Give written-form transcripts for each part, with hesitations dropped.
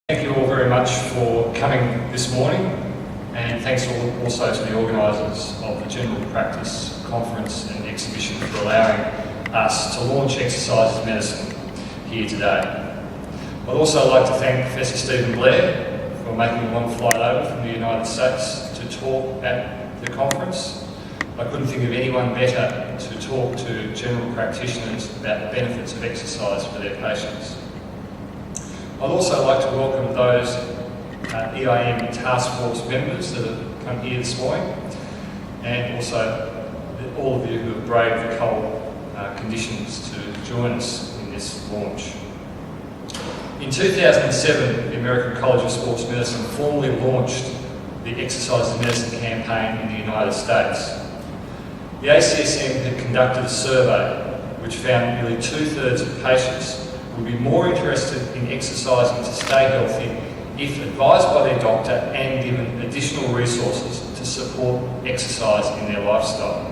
Thank you all very much for coming this morning, and thanks also to the organisers of the General Practice Conference and Exhibition for allowing us to launch Exercise Medicine here today. I'd also like to thank Professor Stephen Blair for making a long flight over from the United States to talk at the conference. I couldn't think of anyone better to talk to general practitioners about the benefits of exercise for their patients. I'd also like to welcome those EIM task force members that have come here this morning, and also all of you who have braved the cold conditions to join us in this launch. In 2007, the American College of Sports Medicine formally launched the Exercise Medicine campaign in the United States. The ACSM had conducted a survey which found nearly 2/3 of patients would be more interested in exercising to stay healthy if advised by their doctor and given additional resources to support exercise in their lifestyle.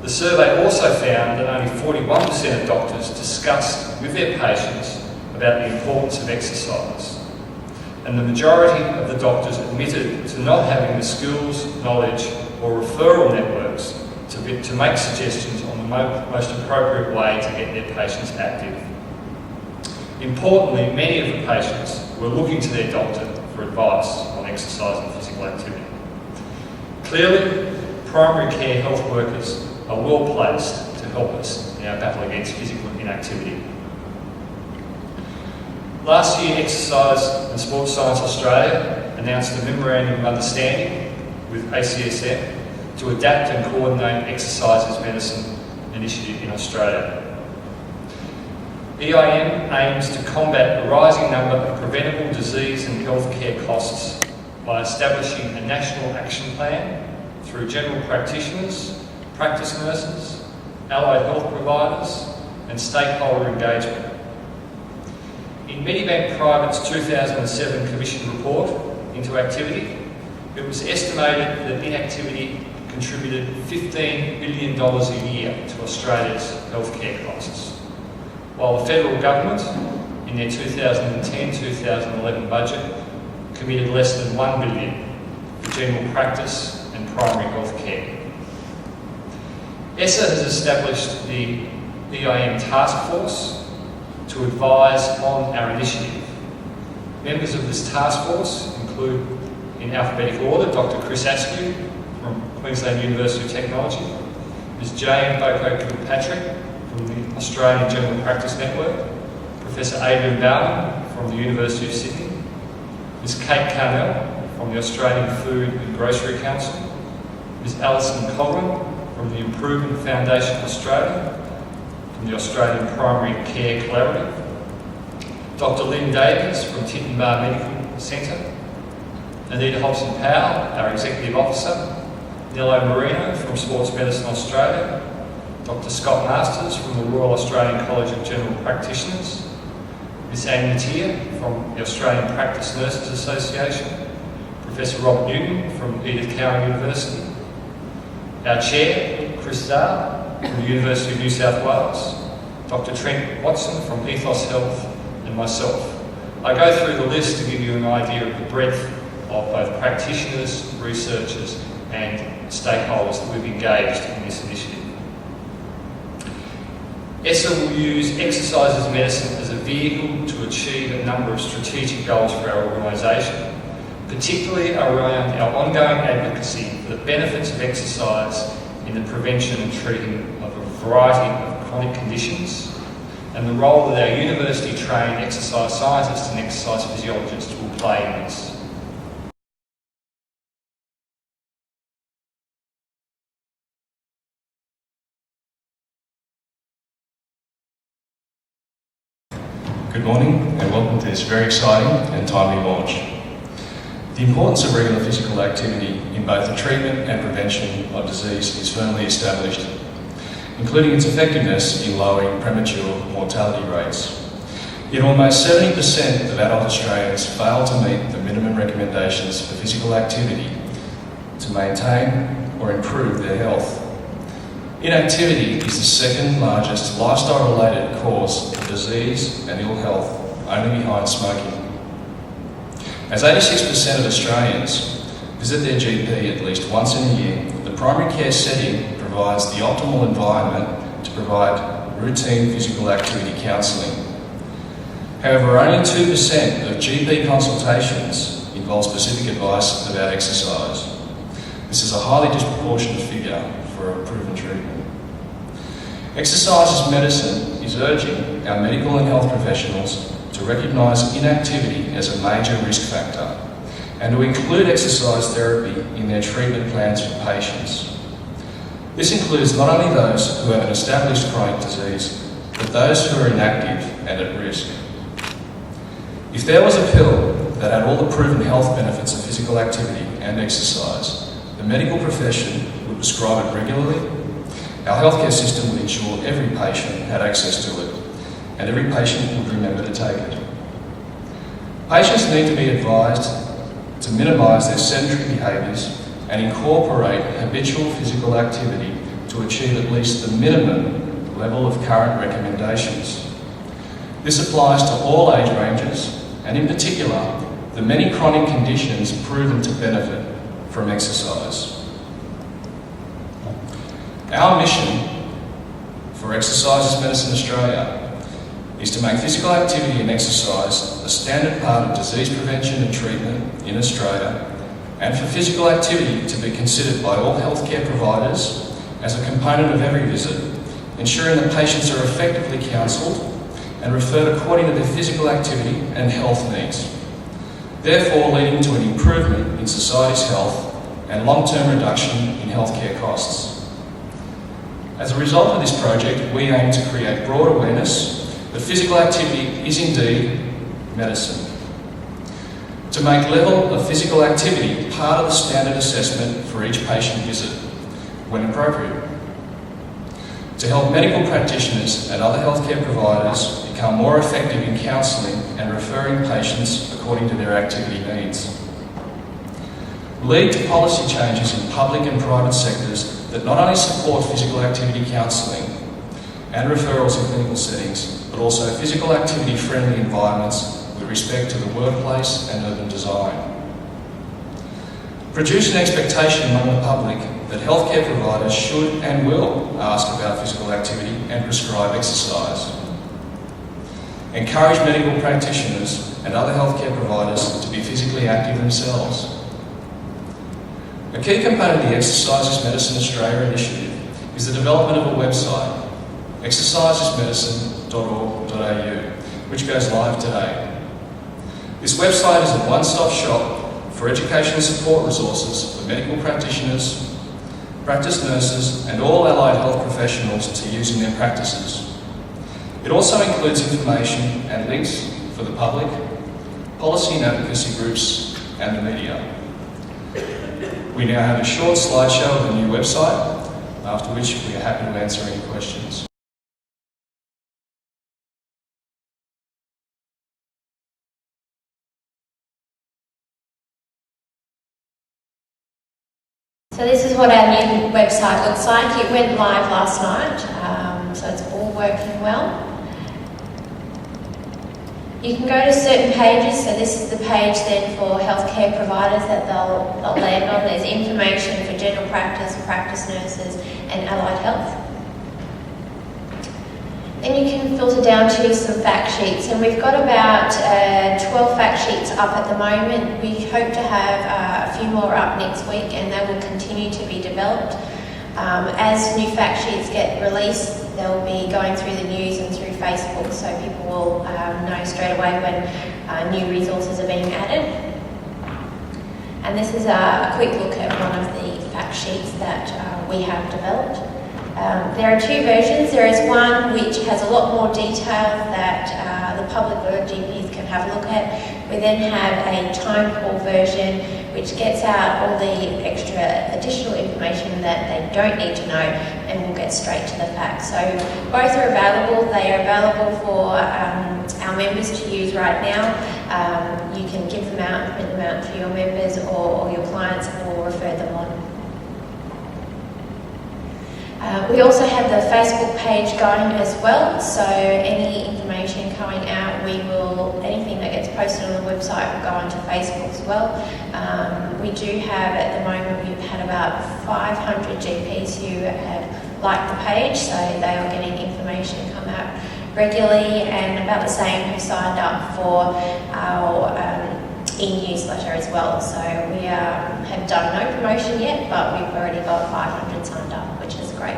The survey also found that only 41% of doctors discussed with their patients about the importance of exercise, and the majority of the doctors admitted to not having the skills, knowledge or referral networks to make suggestions on the most appropriate way to get their patients active. Importantly, many of the patients were looking to their doctor for advice on exercise and physical activity. Clearly, primary care health workers are well placed to help us in our battle against physical inactivity. Last year, Exercise and Sports Science Australia announced a memorandum of understanding with ACSM to adapt and coordinate Exercise Medicine initiative in Australia. EIM aims to combat the rising number of preventable disease and healthcare costs by establishing a national action plan through general practitioners, practice nurses, allied health providers and stakeholder engagement. In Medibank Private's 2007 Commission report into activity, it was estimated that inactivity contributed $15 billion a year to Australia's healthcare costs, while the federal government, in their 2010-2011 budget, committed less than $1 billion for general practice and primary health care. ESSA has established the EIM task force to advise on our initiative. Members of this task force include, in alphabetical order, Dr. Chris Askew from Queensland University of Technology, Ms. Jane Boko-Kilpatrick from the Australian General Practice Network, Professor Adrian Bowman from the University of Sydney, Ms. Kate Carnell from the Australian Food and Grocery Council, Ms. Alison Colgan from the Improvement Foundation Australia, from the Australian Primary Care Collaborative, Dr. Lynn Davies from Tittenbar Medical Centre, Anita Hobson-Powell, our Executive Officer, Nello Marino from Sports Medicine Australia, Dr. Scott Masters from the Royal Australian College of General Practitioners, Ms. Anne Mattia from the Australian Practice Nurses Association, Professor Rob Newton from Edith Cowan University, our Chair, Chris Zar from the University of New South Wales, Dr. Trent Watson from Ethos Health, and myself. I go through the list to give you an idea of the breadth of both practitioners, researchers and stakeholders that we've engaged in this initiative. ESSA will use Exercise Medicine as a vehicle to achieve a number of strategic goals for our organisation, particularly around our ongoing advocacy for the benefits of exercise in the prevention and treating of a variety of chronic conditions, and the role that our university-trained exercise scientists and exercise physiologists will play in this. Good morning and welcome to this very exciting and timely launch. The importance of regular physical activity in both the treatment and prevention of disease is firmly established, including its effectiveness in lowering premature mortality rates. Yet almost 70% of adult Australians fail to meet the minimum recommendations for physical activity to maintain or improve their health. Inactivity is the second largest lifestyle-related cause of disease and ill health, only behind smoking. As 86% of Australians visit their GP at least once in a year, the primary care setting provides the optimal environment to provide routine physical activity counselling. However, only 2% of GP consultations involve specific advice about exercise. This is a highly disproportionate figure for a proven treatment. Exercise as Medicine is urging our medical and health professionals to recognise inactivity as a major risk factor and to include exercise therapy in their treatment plans for patients. This includes not only those who have an established chronic disease, but those who are inactive and at risk. If there was a pill that had all the proven health benefits of physical activity and exercise, the medical profession would prescribe it regularly. Our healthcare system would ensure every patient had access to it, and every patient would remember to take it. Patients need to be advised to minimise their sedentary behaviours and incorporate habitual physical activity to achieve at least the minimum level of current recommendations. This applies to all age ranges, and in particular, the many chronic conditions proven to benefit from exercise. Our mission for Exercise as Medicine Australia is to make physical activity and exercise a standard part of disease prevention and treatment in Australia, and for physical activity to be considered by all healthcare providers as a component of every visit, ensuring that patients are effectively counselled and referred according to their physical activity and health needs, therefore leading to an improvement in society's health and long-term reduction in healthcare costs. As a result of this project, we aim to create broad awareness that physical activity is indeed medicine. To make level of physical activity part of the standard assessment for each patient visit, when appropriate. To help medical practitioners and other healthcare providers become more effective in counselling and referring patients according to their activity needs. Lead to policy changes in public and private sectors that not only support physical activity counselling and referrals in clinical settings, but also physical activity-friendly environments with respect to the workplace and urban design. Produce an expectation among the public that healthcare providers should and will ask about physical activity and prescribe exercise. Encourage medical practitioners and other healthcare providers to be physically active themselves. A key component of the Exercise as Medicine Australia initiative is the development of a website, exercisesmedicine.org.au, which goes live today. This website is a one-stop shop for educational support resources for medical practitioners, practice nurses and all allied health professionals to use in their practices. It also includes information and links for the public, policy and advocacy groups and the media. We now have a short slideshow of the new website, after which we are happy to answer any questions. So this is what our new website looks like. It went live last night, so it's all working well. You can go to certain pages, so this is the page then for healthcare providers that they'll land on. There's information for general practice, practice nurses and allied health. Then you can filter down to some fact sheets, and we've got about 12 fact sheets up at the moment. We hope to have a few more up next week, and they will continue to be developed. As new fact sheets get released, they'll be going through the news and through Facebook, so people will know straight away when new resources are being added. And this is a quick look at one of the fact sheets that we have developed. There are two versions. There is one which has a lot more detail that the public or GPs can have a look at. We then have a time poor version which gets out all the extra additional information that they don't need to know and will get straight to the facts. So both are available. They are available for our members to use right now. You can give them out, print them out for your members or your clients, or refer them on. We also have the Facebook page going as well, so any information coming out, anything that gets posted on the website, will go onto Facebook as well. We do have, at the moment, we've had about 500 GPs who have liked the page, so they are getting information come out regularly, and about the same have signed up for our e-newsletter as well. So we have done no promotion yet, but we've already got 500 signed up, which is great.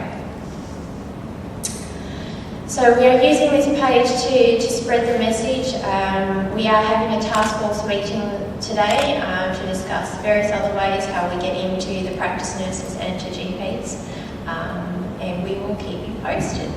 So we are using this page to spread the message. We are having a task force meeting today to discuss various other ways how we get into the practice nurses and to GPs, and we will keep you posted.